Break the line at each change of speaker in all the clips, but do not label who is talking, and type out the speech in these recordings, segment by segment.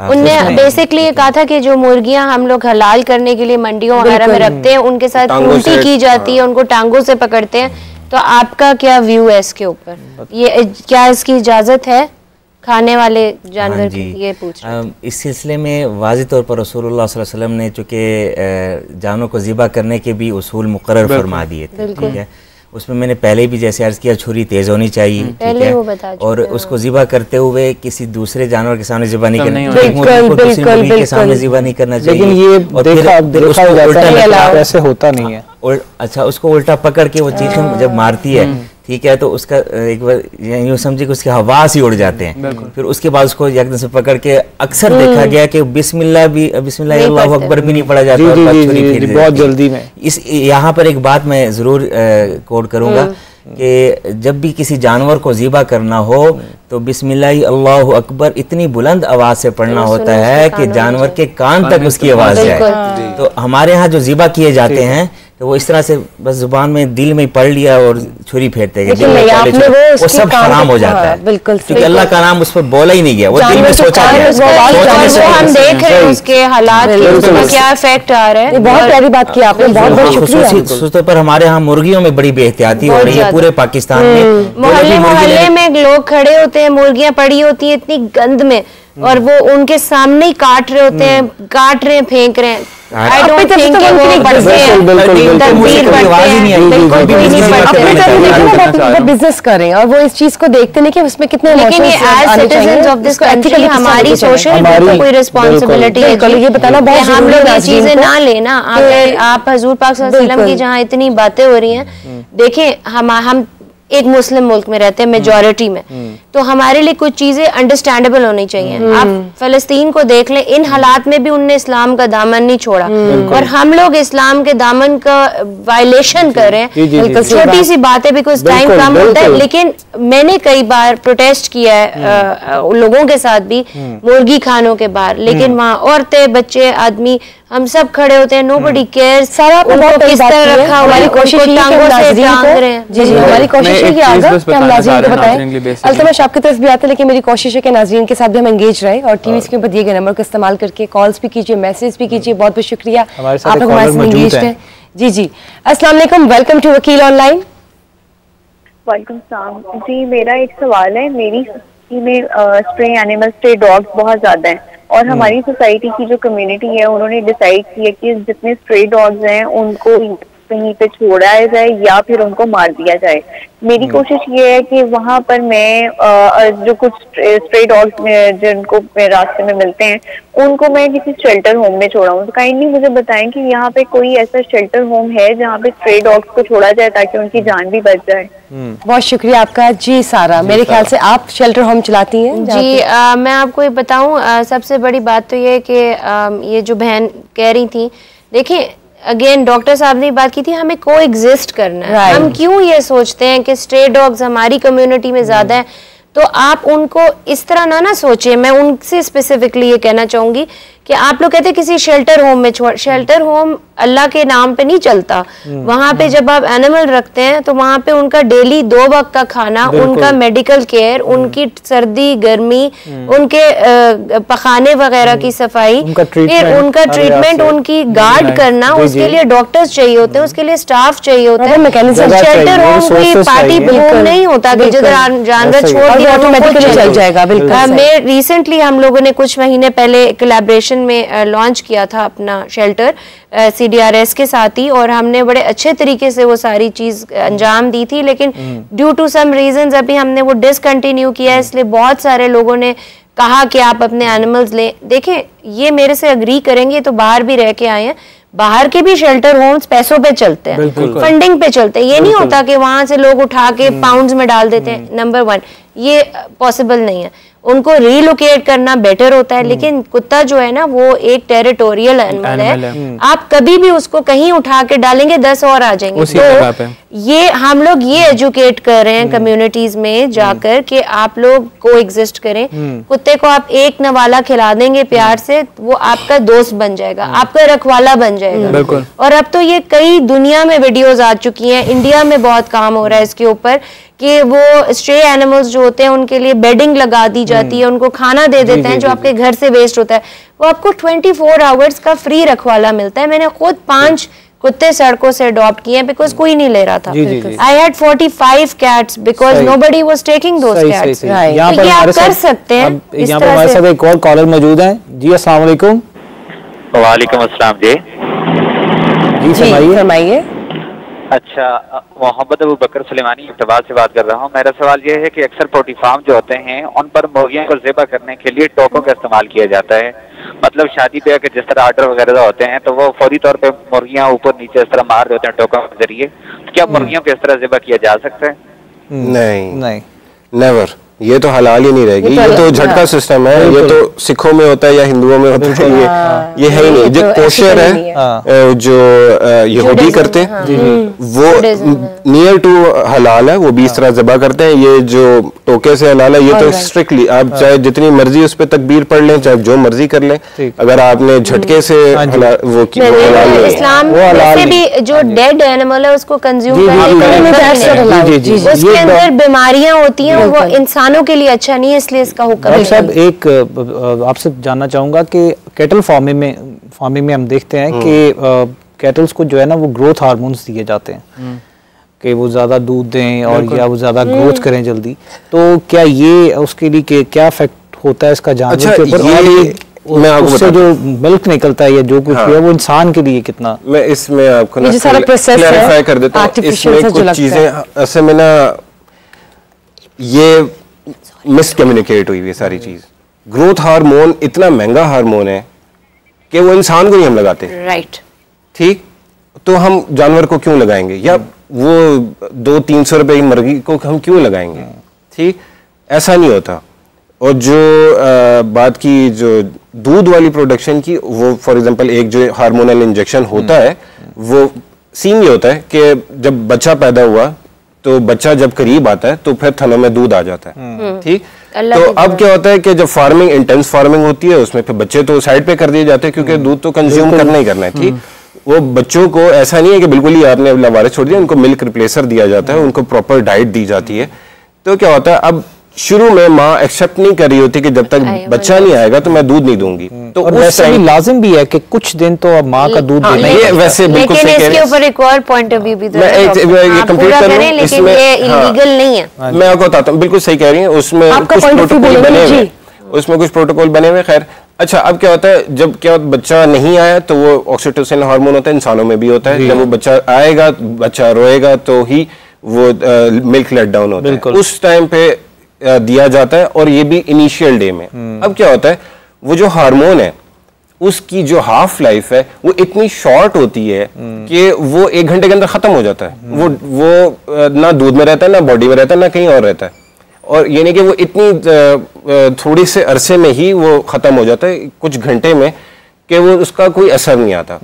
उनने बेसिकली ये कहा था कि जो मुर्गियां हम लोग हलाल करने के लिए मंडियों वगैरह में रखते हैं उनके साथ क्रूरती की जाती है, उनको टांगों से पकड़ते हैं। तो आपका क्या व्यू है इसके ऊपर? ये क्या इसकी इजाजत है खाने वाले जानवर की? ये पूछ रहे हैं।
इस सिलसिले में वाज़ी तौर पर रसूलुल्लाह सल्लल्लाहु अलैहि वसल्लम ने चूँकि जानवर को ज़िबा करने के भी उसूल मुकर्रर फरमा दिए थे, ठीक है। उसमें मैंने पहले भी जैसे अर्ज किया, छुरी तेज होनी चाहिए, ठीक है, और उसको ज़िबा करते हुए किसी दूसरे जानवर के सामने ज़िबा नहीं करना चाहिए, दूसरी मुर्गी के सामने ज़िबा नहीं करना चाहिए।
लेकिन ये ऐसे होता नहीं है।
अच्छा, उसको उल्टा पकड़ के वो चीखें जब मारती है, ठीक है, तो उसका एक बार यूँ समझिए कि उसके हवास ही उड़ जाते हैं। फिर उसके बाद उसको एकदम से पकड़ के अक्सर देखा गया कि बिस्मिल्लाह अल्लाहु अकबर भी नहीं पढ़ा जाता,
बहुत जल्दी में।
इस यहाँ पर एक बात मैं जरूर कोड करूंगा कि जब भी किसी जानवर को ज़िबा करना हो तो बिस्मिल्लाह अल्लाहु अकबर इतनी बुलंद आवाज से पढ़ना होता है कि जानवर के कान तक उसकी आवाज जाए। तो हमारे यहाँ जो ज़िबा किए जाते हैं तो वो इस तरह से बस जुबान में दिल में पढ़ लिया और छुरी फेरते गए, वो सब हराम हो जाता है, बिल्कुल, क्योंकि अल्लाह का नाम उस पर बोला ही नहीं गया, वो दिल में सोचा गया।
हम देख रहे हैं उसके हालात, क्या इफेक्ट आ रहा है। बहुत प्यारी बात की आपने, बहुत बहुत शुक्रिया।
खासतौर पर हमारे यहाँ मुर्गियों में बड़ी बेहतियाती हो रही है पूरे पाकिस्तान में।
मोहल्ले में लोग खड़े होते हैं, मुर्गियां पड़ी होती है इतनी गंद में, और वो उनके सामने ही काट रहे होते हैं, काट रहे हैं, फेंक रहे हैं। I don't think कि वो पढ़ते हैं,
वो बिजनेस करें और वो इस चीज को देखते नहीं कि उसमें कितने इमोशंस आने चाहिए।
ऑफ दिस कंट्री हमारी सोशल कोई रिस्पॉन्सिबिलिटी है ये बताना बहुत हम लोग ये चीजें ना लेना। आप हजूर पाक सल्लल्लाहु अलैहि वसल्लम की जहाँ इतनी बातें हो रही हैं, देखें हम एक मुस्लिम मुल्क में रहते हैं मेजॉरिटी में, तो हमारे लिए कुछ चीजें अंडरस्टैंडेबल होनी चाहिए। आप फलस्तीन को देख लें, इन हालात में भी उनने इस्लाम का दामन नहीं छोड़ा, और हम लोग इस्लाम के दामन का वायलेशन कर रहे हैं। छोटी सी बातें भी कुछ टाइम कम होता है, लेकिन मैंने कई बार प्रोटेस्ट किया है लोगों के साथ भी मुर्गी खानों के बाहर, लेकिन वहाँ औरतें, बच्चे, आदमी, हम सब खड़े होते हैं, नोबडी केयर्स। उनको किस तरह रखा, हमारी कोशिश है कि हमारी कोशिश है कि हम नाज़रीन को बताएं। अल्तमश आपकी तरफ भी आते हैं, लेकिन मेरी कोशिश है कि नाज़रीन के साथ भी हम एंगेज रहे, और टीवी स्क्रीन पर दिए गए नंबर का इस्तेमाल करके कॉल्स भी कीजिए, मैसेज भी कीजिए। बहुत बहुत शुक्रिया, आप लोग हमारे साथ एंगेज हैं। जी जी, अस्सलाम वालेकुम, वेलकम टू वकील ऑनलाइन।
वालेकुम सलाम जी, मेरा एक सवाल है। मेरी सोसाइटी में स्ट्रे एनिमल, स्ट्रे डॉग्स बहुत ज्यादा हैं, और हमारी सोसाइटी की जो कम्युनिटी है उन्होंने डिसाइड किया कि जितने स्ट्रे डॉग्स हैं उनको कहीं पे छोड़ा जाए या फिर उनको मार दिया जाए। मेरी कोशिश ये है कि वहाँ पर मैं जो कुछ स्ट्रे डॉग्स जिनको रास्ते में मिलते हैं उनको मैं किसी शेल्टर होम में छोड़ाऊँ। तो काइंडली मुझे बताएं कि यहाँ पे कोई ऐसा शेल्टर होम है जहाँ पे स्ट्रे डॉग्स को छोड़ा जाए ताकि उनकी जान भी बच जाए।
बहुत शुक्रिया आपका। जी सारा, मेरे ख्याल से आप शेल्टर होम चलाती हैं।
जी मैं आपको ये बताऊं, सबसे बड़ी बात तो ये कि ये जो बहन कह रही थी, देखिए अगेन डॉक्टर साहब ने बात की थी, हमें को एग्जिस्ट करना है। हम क्यों ये सोचते हैं कि स्ट्रे डॉग्स हमारी कम्युनिटी में ज्यादा है, तो आप उनको इस तरह ना सोचिए। मैं उनसे स्पेसिफिकली ये कहना चाहूंगी कि आप लोग कहते हैं किसी शेल्टर होम में छोड़, शेल्टर होम अल्लाह के नाम पे नहीं चलता। वहां पे जब आप एनिमल रखते हैं तो वहां पे उनका डेली 2 वक्त का खाना, उनका मेडिकल केयर, उनकी सर्दी गर्मी, उनके पखाने वगैरह की सफाई, फिर उनका ट्रीटमेंट, उनकी गार्ड करना, उसके लिए डॉक्टर्स चाहिए होते हैं, उसके लिए स्टाफ चाहिए होता है। शेल्टर होम कोई पार्टी होम नहीं होता कि जिधर जानवर छोड़ दिया चल जाएगा। मैं रिसेंटली हम लोगों ने कुछ महीने पहले कोलैबोरेशन में लॉन्च किया था अपना शेल्टर CDRS के साथ ही, और हमने बड़े अच्छे तरीके से वो सारी चीज अंजाम दी थी, लेकिन ड्यू टू सम रीजंस अभी हमने वो डिसकंटिन्यू किया है। इसलिए बहुत सारे लोगों ने कहा कि आप अपने एनिमल्स लें। देखें, ये मेरे से अग्री करेंगे, तो बाहर भी रह के आए हैं, बाहर के भी शेल्टर होम्स पैसों पे चलते हैं, फंडिंग पे चलते हैं। ये नहीं होता कि वहां से लोग उठा के पाउंड्स में डाल देते हैं। नंबर 1 ये पॉसिबल नहीं है, उनको रीलोकेट करना बेटर होता है। लेकिन कुत्ता जो है ना, वो एक टेरिटोरियल एनिमल है, आप कभी भी उसको कहीं उठा के डालेंगे 10 और आ जाएंगे। तो ये हम लोग ये एजुकेट कर रहे हैं कम्युनिटीज में जाकर कि आप लोग को एग्जिस्ट करें। कुत्ते को आप एक नवाला खिला देंगे प्यार से, वो आपका दोस्त बन जाएगा, आपका रखवाला बन जाएगा। और अब तो ये कई दुनिया में वीडियोस आ चुकी हैं, इंडिया में बहुत काम हो रहा है इसके ऊपर कि वो स्ट्रे एनिमल्स जो होते हैं उनके लिए बेडिंग लगा दी जाती है, उनको खाना दे देते हैं जो आपके घर से वेस्ट होता है, वो आपको 24 आवर्स का फ्री रखवाला मिलता है। मैंने खुद 5 कुत्ते सड़कों से अडॉप्ट किए हैं बिकॉज कोई नहीं ले रहा था। I had 45 cats because nobody was taking those cats.
यहाँ पर
आप कर सकते हैं।
यहाँ पर हमारे साथ एक और कॉलर मौजूद है। जी अस्सलाम वालेकुम।
वालेकुम अस्सलाम जी।
जी
फरमाइए।
अच्छा, मोहम्मद अबू बकर सुलेमानी इब्तिबाद से बात कर रहा हूँ। मेरा सवाल ये है कि अक्सर पोल्ट्री फार्म जो होते हैं उन पर मुर्गियों को ज़िबा करने के लिए टोकों का इस्तेमाल किया जाता है। मतलब शादी ब्याह के जिस तरह आर्डर वगैरह होते हैं तो वो फौरी तौर पे मुर्गियाँ ऊपर नीचे इस तरह मार देते हैं टोकों के जरिए। तो क्या मुर्गियों को इस तरह ज़िबा किया जा सकता है?
नहीं, नेवर। ये तो हलाल ही नहीं रहेगी। ये तो झटका सिस्टम है। ये तो सिखों में होता है या हिंदुओं में होता है। ये है ही नहीं। जो कोशर है, जो यहूदी करते हैं, वो नियर टू हलाल है, वो भी इस तरह ज़बा करते हैं। ये जो टोके से हलाल है, ये तो स्ट्रिक्टली आप चाहे जितनी मर्जी उस पर तकबीर पढ़ लें, चाहे जो मर्जी कर लें, अगर आपने झटके से वो
इस्लाम वैसे भी जो डेड एनिमल है उसको कंज्यूम उसके अंदर बीमारियां होती हैं, वो इंसान के लिए अच्छा नहीं है, इसलिए इसका हुक्म है।
साहब एक आपसे जानना चाहूंगा कि कैटल फार्मिंग में हम देखते हैं कि कैटल्स को जो है ना वो ग्रोथ हार्मोन्स दिए जाते हैं कि वो ज्यादा दूध दें और या वो ज्यादा ग्रोथ करें जल्दी। तो क्या ये उसके लिए क्या इफेक्ट होता है इसका जानवर के ऊपर?
मैं आपको
उससे जो मिल्क निकलता है या जो कुछ है वो इंसान के लिए कितना?
मैं इसमें आपको क्लैरिफाई कर देता हूँ। इसमें कुछ चीजें ऐसे में ना ये मिसकम्युनिकेट हुई है सारी चीज। ग्रोथ हार्मोन इतना महंगा हार्मोन है कि वो इंसान को ही हम लगाते हैं।
राइट,
ठीक, तो हम जानवर को क्यों लगाएंगे, या वो 200-300 रुपए की मुर्गी को हम क्यों लगाएंगे? ठीक, ऐसा नहीं होता। और जो बात की जो दूध वाली प्रोडक्शन की, वो फॉर एग्जांपल एक जो हार्मोनल इंजेक्शन होता है, वो सीन ये होता है कि जब बच्चा पैदा हुआ तो बच्चा जब करीब आता है तो फिर थनों में दूध आ जाता है। ठीक, तो अब क्या होता है कि जब फार्मिंग इंटेंस फार्मिंग होती है उसमें फिर बच्चे तो साइड पे कर दिए जाते हैं क्योंकि दूध तो कंज्यूम करना ही करना है। ठीक, वो बच्चों को ऐसा नहीं है कि बिल्कुल ही आपने लवारिस छोड़ दिया, उनको मिल्क रिप्लेसर दिया जाता है, उनको प्रॉपर डाइट दी जाती है। तो क्या होता है, अब शुरू में माँ एक्सेप्ट नहीं कर रही होती कि जब तक बच्चा नहीं आएगा तो मैं दूध नहीं दूंगी। तो
वैसे भी लाजिम भी है कि कुछ दिन तो अब माँ का दूध देना
है। वैसे बिल्कुल सही कह रहे हैं।
इसके ऊपर एक और पॉइंट ऑफ व्यू भी
मैं ये कंप्लीट कर लूं,
लेकिन ये इलीगल नहीं है।
मैं आपको बताता हूँ, बिल्कुल सही कह रही हैं। उसमें कुछ प्रोटोकॉल बने हुए, खैर अच्छा। अब क्या होता है, जब क्या बच्चा नहीं आया तो वो ऑक्सीटोसिन हार्मोन होता है, इंसानों में भी होता है। जब वो बच्चा आएगा, बच्चा रोएगा तो ही वो मिल्क लेट डाउन होता है, उस टाइम पे दिया जाता है, और ये भी इनिशियल डे में। अब क्या होता है, वो जो हार्मोन है उसकी जो हाफ लाइफ है वो इतनी शॉर्ट होती है कि वो 1 घंटे के अंदर खत्म हो जाता है। वो ना दूध में रहता है, ना बॉडी में रहता है, ना कहीं और रहता है। और यानी कि वो इतनी थोड़ी से अरसे में ही वो खत्म हो जाता है, कुछ घंटे में, कि वो उसका कोई असर नहीं आता।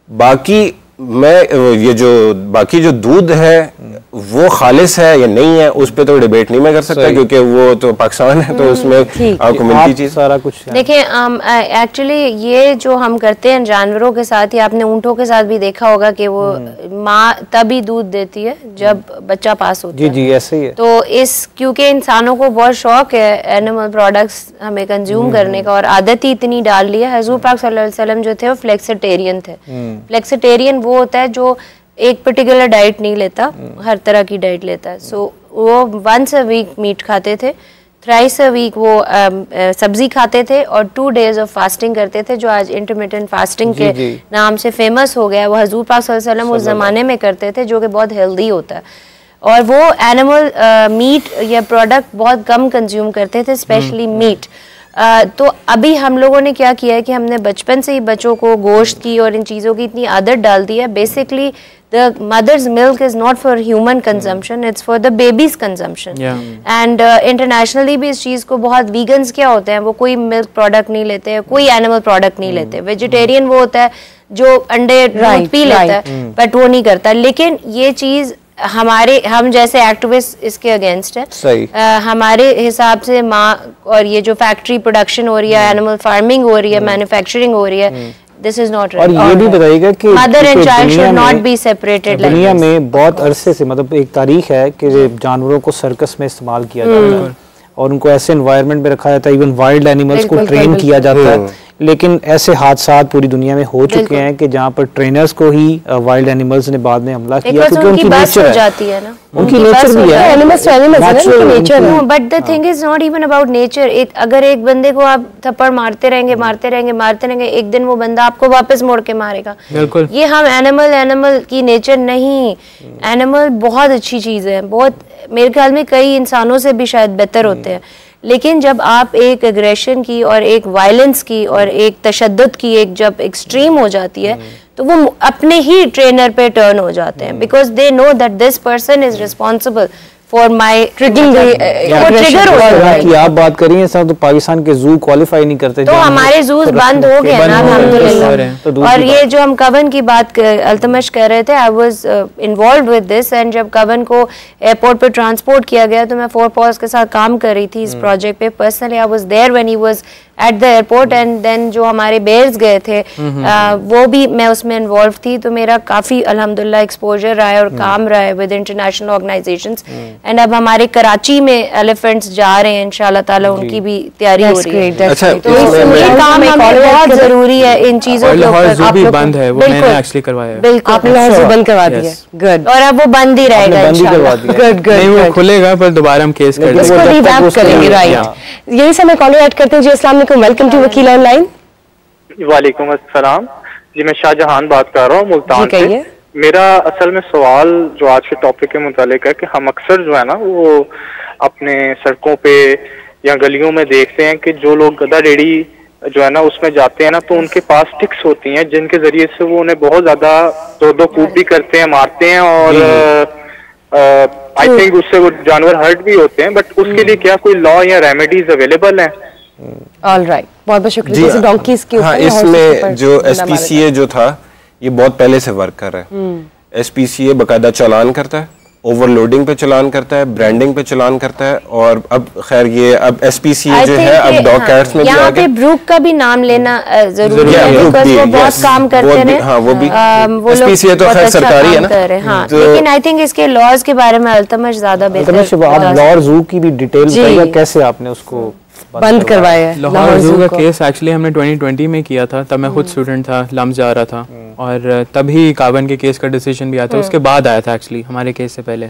बाकी ये जो बाकी जो दूध है वो खालिस है या नहीं है, उस पे तो डिबेट नहीं मैं कर सकता, क्योंकि वो तो पाकिस्तान है, तो उसमें आपको मिलती चीज सारा कुछ।
देखिए एक्चुअली ये जो हम करते हैं जानवरों के साथ, या आपने ऊँटों के साथ भी देखा होगा कि वो माँ तभी दूध देती है जब बच्चा पास होता है।
जी ऐसे ही है।
तो क्योंकि इंसानों को बहुत शौक है एनिमल प्रोडक्ट्स हमें कंज्यूम करने का, और आदत ही इतनी डाल ली है। हुजूर पाक सल्लल्लाहु अलैहि वसल्लम जो थे वो फ्लेक्सिटेरियन थे। फ्लेक्सिटेरियन वो होता है जो एक पर्टिकुलर डाइट नहीं लेता, हर तरह की डाइट लेता है। सो वो 1 वीक मीट खाते थे, 3 वीक वो सब्जी खाते थे, और 2 डेज ऑफ फास्टिंग करते थे, जो आज इंटरमिटेंट फास्टिंग के नाम से फेमस हो गया। वो हुजूर पाक सल्लल्लाहु अलैहि वसल्लम उस जमाने में करते थे, जो कि बहुत हेल्दी होता है। और वो एनिमल मीट या प्रोडक्ट बहुत कम कंज्यूम करते थे, स्पेशली मीट। तो अभी हम लोगों ने क्या किया है कि हमने बचपन से ही बच्चों को गोश्त की और इन चीज़ों की इतनी आदत डाल दी है। Basically the mother's milk is not for human consumption, it's for the baby's consumption. And internationally भी इस चीज़ को बहुत, वीगन्स क्या होते हैं, वो कोई मिल्क प्रोडक्ट नहीं लेते, कोई एनिमल प्रोडक्ट नहीं लेते। वेजिटेरियन वो होता है जो अंडे दूध पी लेता है, बट वो नहीं करता। लेकिन ये चीज़ हम जैसे एक्टिविस्ट इसके अगेंस्ट है। हमारे हिसाब से माँ, और ये जो फैक्ट्री प्रोडक्शन हो रही है, एनिमल फार्मिंग हो रही है, मैन्युफैक्चरिंग हो रही है, दिस इज नॉट
और ये भी बताइएगा कि
mother and child should not be separated.
दुनिया में बहुत अरसे से मतलब एक तारीख है कि जानवरों को सर्कस में इस्तेमाल किया जाता है और उनको ऐसे एनवायरनमेंट में रखा जाता है, इवन वाइल्ड एनिमल्स को ट्रेन किया जाता है। लेकिन ऐसे हादसा पूरी दुनिया में हो चुके हैं कि जहाँ पर ट्रेनर्स को ही वाइल्ड एनिमल्स ने बाद में हमला किया, क्योंकि उनकी नेचर जाती है ना, उनकी नेचर भी है, एनिमल्स नेचर है।
But the thing is not even about nature. अगर एक बंदे को आप थप्पड़ मारते रहेंगे, एक दिन वो बंदा आपको वापस मोड़ के मारेगा। ये हम एनिमल की नेचर नहीं, एनिमल बहुत अच्छी चीज है, बहुत मेरे ख्याल में कई इंसानों से भी शायद बेहतर होते हैं। लेकिन जब आप एक एग्रेशन की और एक वायलेंस की और एक तशद्दुद की एक जब एक्सट्रीम हो जाती है तो वो अपने ही ट्रेनर पे टर्न हो जाते हैं, because they know that this person is responsible for my ट्रिगिंग। Trigger
हो आप बात करिए सर, तो पाकिस्तान के जू क्वालिफाई नहीं करते,
तो हमारे जूस बंद हो गए ना अल्हम्दुलिल्लाह। और ये जो हम कवन की बात अल्तमश कह रहे थे, I was involve with this, and जब कवन को एयरपोर्ट पे ट्रांसपोर्ट किया गया तो मैं 4 Paws के साथ काम कर रही थी इस प्रोजेक्ट पे। Personally I was there when he was at the airport, and then जो हमारे बेयर्स गए थे वो भी मैं उसमें इन्वॉल्व थी। तो मेरा काफी अल्हम्दुलिल्लाह एक्सपोजर रहा है और काम रहा है विद इंटरनेशनल ऑर्गेनाइजेशंस। एंड अब हमारे कराची में एलिफेंट्स जा रहे हैं इंशाल्लाह ताला, उनकी भी तैयारी हो रही है।
अच्छा,
तो ये काम हमें बहुत जरूरी है इन चीजों के ऊपर।
आप भी बंद है, वो मैंने एक्चुअली करवाया है।
बिल्कुल,
आपने लाहौर ज़ू बंद करवा दिया, गुड।
और अब वो बंद ही रहेगा इंशाल्लाह,
गुड।
नहीं, वो खुलेगा पर दोबारा हम केस कर
करेंगे, राइट। यही समय कॉलर ऐड करते हैं जी। अस्सलाम वालेकुम, वेलकम टू वकील ऑनलाइन।
वालेकुम अस्सलाम जी, मैं शाहजहान बात कर रहा हूँ मुल्तान से। मेरा असल में सवाल जो आज के टॉपिक के मुतालिक है कि हम अक्सर जो है ना वो अपने सड़कों पे या गलियों में देखते हैं कि जो लोग गधा रेडी जो है ना उसमें जाते हैं ना, तो उनके पास स्टिक्स होती हैं जिनके जरिए से वो उन्हें बहुत ज्यादा दो कूप भी करते हैं, मारते हैं, और आई थिंक उससे वो जानवर हर्ट भी होते हैं। बट उसके लिए क्या कोई लॉ या रेमेडीज अवेलेबल हैं?
ऑल राइट, बहुत बहुत शुक्रिया। डोंकीज के
हाँ, इसमें जो SPCA जो था ये बहुत पहले से वर्क कर रहा है। SPCA बकायदा चालान करता है, ओवरलोडिंग पे चालान करता है, ब्रांडिंग पे चालान करता है, और अब खैर ये अब SPCA जो है अब डॉग कैट्स में भी आ गया।
ब्रूक का भी नाम लेना जरूरी है, बिकॉज़ वो बहुत काम करते हैं।
हाँ, वो भी SPCA तो खैर सरकारी है ना।
हाँ, लेकिन आई थिंक इसके लॉज के बारे में अल्तमश ज्यादा बेहतर।
आप लाहौर ज़ू की भी डिटेल बताइए, कैसे आपने उसको
बंद करवाया है?
लाहौर ज़ू का केस एक्चुअली हमने 2020 में किया था, तब मैं खुद स्टूडेंट था, लम्स जा रहा था, और तभी कावन के केस का डिसीजन भी आया था, उसके बाद आया था एक्चुअली, हमारे केस से पहले।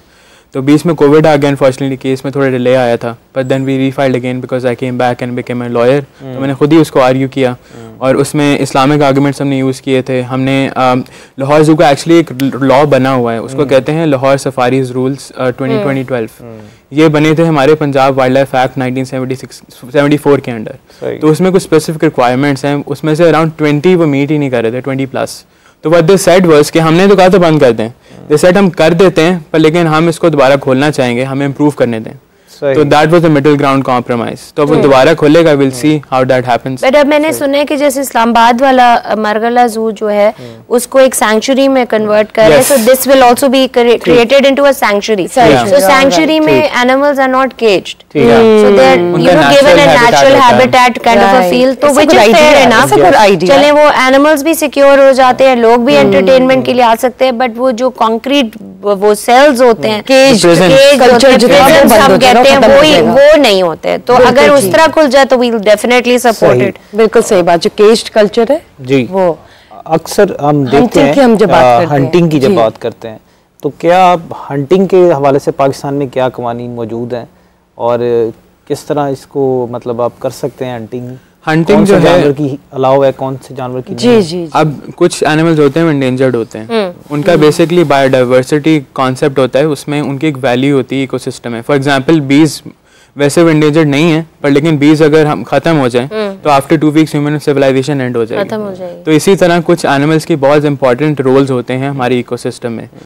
तो बीच में कोविड आ गया, अनफॉर्चुनेटली केस में थोड़ा डिले आया था, but then we refiled again because I came back and became a lawyer. तो मैंने खुद ही उसको आर्ग्यू किया, और उसमें इस्लामिक आर्गूमेंट्स हमने यूज़ किए थे। हमने लाहौर ज़ू का एक्चुअली एक लॉ बना हुआ है, उसको कहते हैं लाहौर सफारीज रूल्स 2012। ये बने थे हमारे पंजाब वाइल्ड लाइफ एक्ट 1974 के अंडर। तो उसमें कुछ स्पेसिफिक रिक्वायरमेंट्स हैं, उसमें से अराउंड 20 वो मीट ही नहीं कर रहे थे, 20+। तो व्हाट दे सेड वाज कि हमने तो कहा था बंद कर दें, दे सेड हम कर देते हैं पर लेकिन हम इसको दोबारा खोलना चाहेंगे, हमें इम्प्रूव करने दें। तो that was the middle ground compromise. तो वो दोबारा खोलेगा, will see how that happens.
But अब मैंने सुना है कि जैसे इस्लामाबाद वाला मरगला ज़ू जो है उसको एक सैंक्चुरी में कन्वर्ट कर रहे हैं, so this will also be created into a sanctuary. So sanctuary में animals are not caged, so they are given a natural habitat kind of a feel, तो व्हिच इज फेयर एनफ। चले वो animals भी secure हो जाते हैं, लोग भी एंटरटेनमेंट के लिए आ सकते हैं, बट वो जो कंक्रीट वो सेल्स होते हैं, केज कल्चर जो हम कहते हैं वो नहीं होते। तो अगर उस तरह खुल जाए तो we will definitely support it.
बिल्कुल सही बात। जो केज्ड कल्चर है
जी,
वो
अक्सर हम देखते हैं हंटिंग की जब बात करते हैं, तो क्या हंटिंग के हवाले से पाकिस्तान में क्या कवानीन मौजूद हैं और किस तरह इसको मतलब आप कर सकते हैं? हंटिंग जो है जानवर की अलावा है, कौन से जानवर की?
जी।
अब कुछ एनिमल्स होते हैं एंडेंजर्ड होते हैं, उनका बेसिकली बायोडाइवर्सिटी कॉन्सेप्ट होता है, उसमें उनकी एक वैल्यू होती है, इकोसिस्टम है। फॉर एग्जांपल बीज वैसे वो एंडेंजर्ड नहीं है, पर लेकिन बीज अगर हम खत्म हो जाए तो after 2 weeks human civilization end हो जाएगी। तो इसी तरह कुछ एनिमल्स की बहुत इंपॉर्टेंट रोल्स होते हैं हमारे इकोसिस्टम में।